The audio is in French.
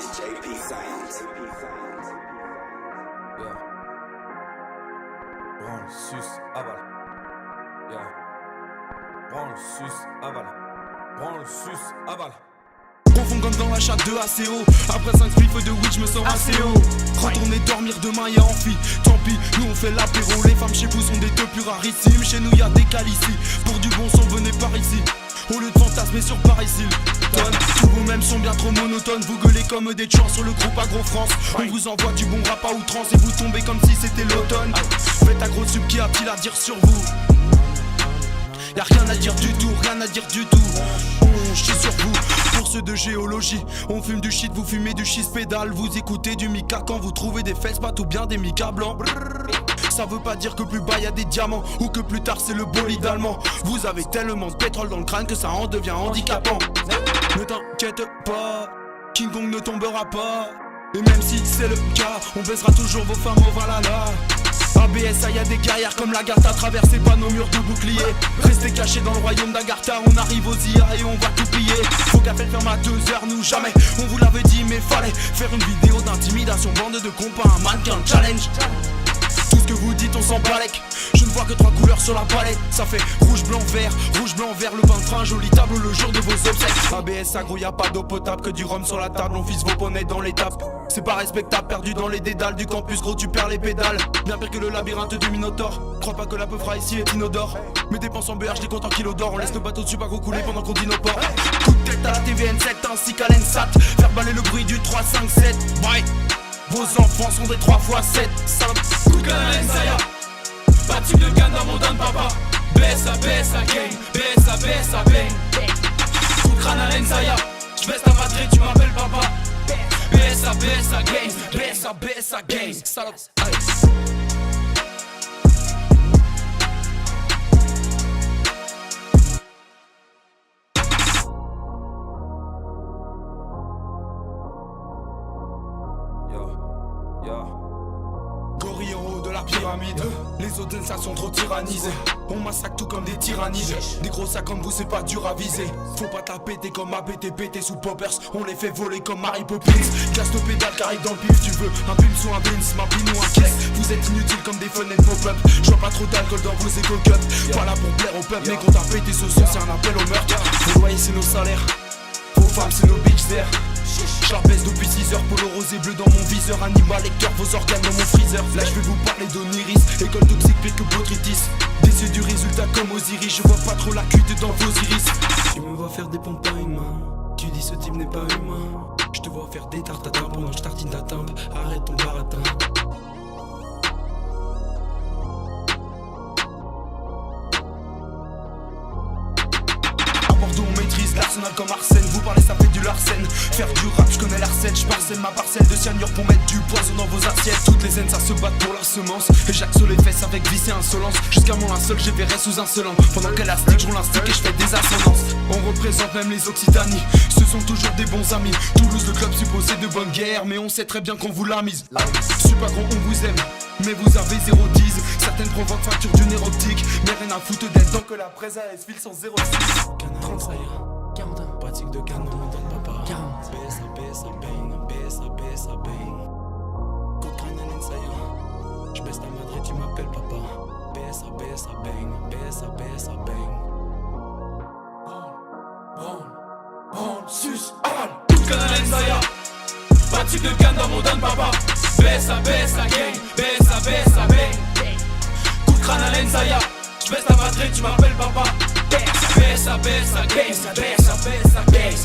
Yeah. Branle, suce, avale. Yeah. Branle, suce, avale. Branle, suce, avale. Profond comme dans la chatte de ACO. Après 5 spliffs de weed, je me sens assez haut. Retourner dormir demain y'a amphi. Tant pis, nous on fait l'apéro. Les femmes chez vous sont des deux plus rarissimes. Chez nous y'a des calicis. Pour du bon son, venez par ici. Au lieu de fantasmer sur Paris Hilton. Tous vous-mêmes sont bien trop monotones. Vous gueulez comme des tueurs sur le groupe Agro France. On vous envoie du bon rap à outrance et vous tombez comme si c'était l'automne. Faites un gros sub, qui a-t-il à dire sur vous? Y'a rien à dire du tout, rien à dire du tout. On chie sur vous. Pour ceux de géologie, on fume du shit, vous fumez du schiste pédale. Vous écoutez du Mika quand vous trouvez des fesses pas tout bien des Mika blancs. Ça veut pas dire que plus bas y'a des diamants ou que plus tard c'est le bolide allemand. Vous avez tellement de pétrole dans le crâne que ça en devient handicapant. Ne t'inquiète pas, King Kong ne tombera pas. Et même si c'est le cas, on baissera toujours vos femmes au valhalla. ABS, y'a des guerrières comme l'Agartha. Traversez pas nos murs de boucliers. Restez cachés dans le royaume d'Agartha. On arrive aux IA et on va tout piller. Faut qu'à faire ferme à 2h, nous jamais. On vous l'avait dit mais fallait faire une vidéo d'intimidation. Bande de compas, un mannequin challenge. Tout ce que vous dites on s'en balèque. Je ne vois que 3 couleurs sur la palette. Ça fait rouge, blanc, vert, le pain de train, joli tableau le jour de vos obsèques. ABS agro, y'a pas d'eau potable, que du rhum sur la table. On vise vos poneys dans l'étape. C'est pas respectable, perdu dans les dédales du campus, gros tu perds les pédales. Bien pire que le labyrinthe du Minotaure. Crois pas que la peufra ici est inodore. Mes dépenses en BH, les comptes en kilos d'or. On laisse le bateau dessus pas gros couler pendant qu'on dit nos ports. Coup de tête à la TVN7 ainsi qu'à l'ENSAT. Faire baler le bruit du 3-5-7. Bye. Vos enfants sont des 3x7. Simple. Coup de canne à l'Ensaya. Pas de type de canne dans mon don papa. BSA, BSA gang. BSA, BSA bang. Coup de crâne à l'Ensaya. J'baisse ta matrice, tu m'appelles papa. BSA, BSA gang. BSA, BSA gang. Salope. Gorille en haut de la pyramide. Les autres ça sont trop tyrannisés. On massacre tout comme des tyrannides. Des gros sacs comme vous c'est pas dur à viser. Faut pas te la péter comme ABTP, t'es sous poppers. On les fait voler comme Mary Poppins. Casse ton pédale car dans le pif. Tu veux un Pims ou un Benz, ma pin ou un caisse. Vous êtes inutiles comme des fenêtres pop-up. J'vois pas trop d'alcool dans vos éco-cups. Pas là pour plaire au peuple mais quand t'as pété ce son c'est un appel au meurtre. Vos loyers c'est nos salaires. Vos femmes c'est nos bitches d'air. Je la baisse depuis 6 heures, polo rosé bleu dans mon viseur. Animal lecteur, vos organes dans mon freezer. Là je vais vous parler d'Oniris, école toxique pire que botrytis. Déçu du résultat comme Osiris, je vois pas trop la cuite dans vos iris. Tu me vois faire des pompes à une main, tu dis ce type n'est pas humain. Je te vois faire des tartes à timbre pendant que je tartine ta timbre. Arrête ton baratin. On maîtrise l'arsenal comme Arsène. Vous parlez ça fait du Larsen. Faire du rap je connais l'arsène. Je parcelle ma parcelle de cyanure pour mettre du poison dans vos assiettes. Toutes les haines ça se battent pour leur semence. Et j'axo les fesses avec vice et insolence. Jusqu'à mon linceul je verrai sous insolent. Pendant qu'elle astique je roule un stick et je fais des assonances. On représente même les Occitanies. Ce sont toujours des bons amis. Toulouse le club supposé de bonne guerre. Mais on sait très bien qu'on vous l'a mise. Super gros on vous aime mais vous avez 0 10. Certaines provoquent fracture du nerf optique. Mais rien à foutre d'elle tant que la presse AS file sans 0 6. 30 ça ira. 40 pratique de canne, on m'entend papa. 40 BSA, BSA, bang. BSA, BSA, bang. Coup de crâne à l'Ensaya. J'baisse ta madre, tu m'appelles papa. BSA, BSA, bang. BSA, BSA, bang. Sus, aval. Coup de canne à l'Ensaya. Pas de type de canne dans mon don papa. BSA, BSA gang. BSA, BSA bang. Coup de crâne à l'Ensaya. J'baisse ta matrice, tu m'appelles papa. BSA, BSA gang. BSA, BSA gang.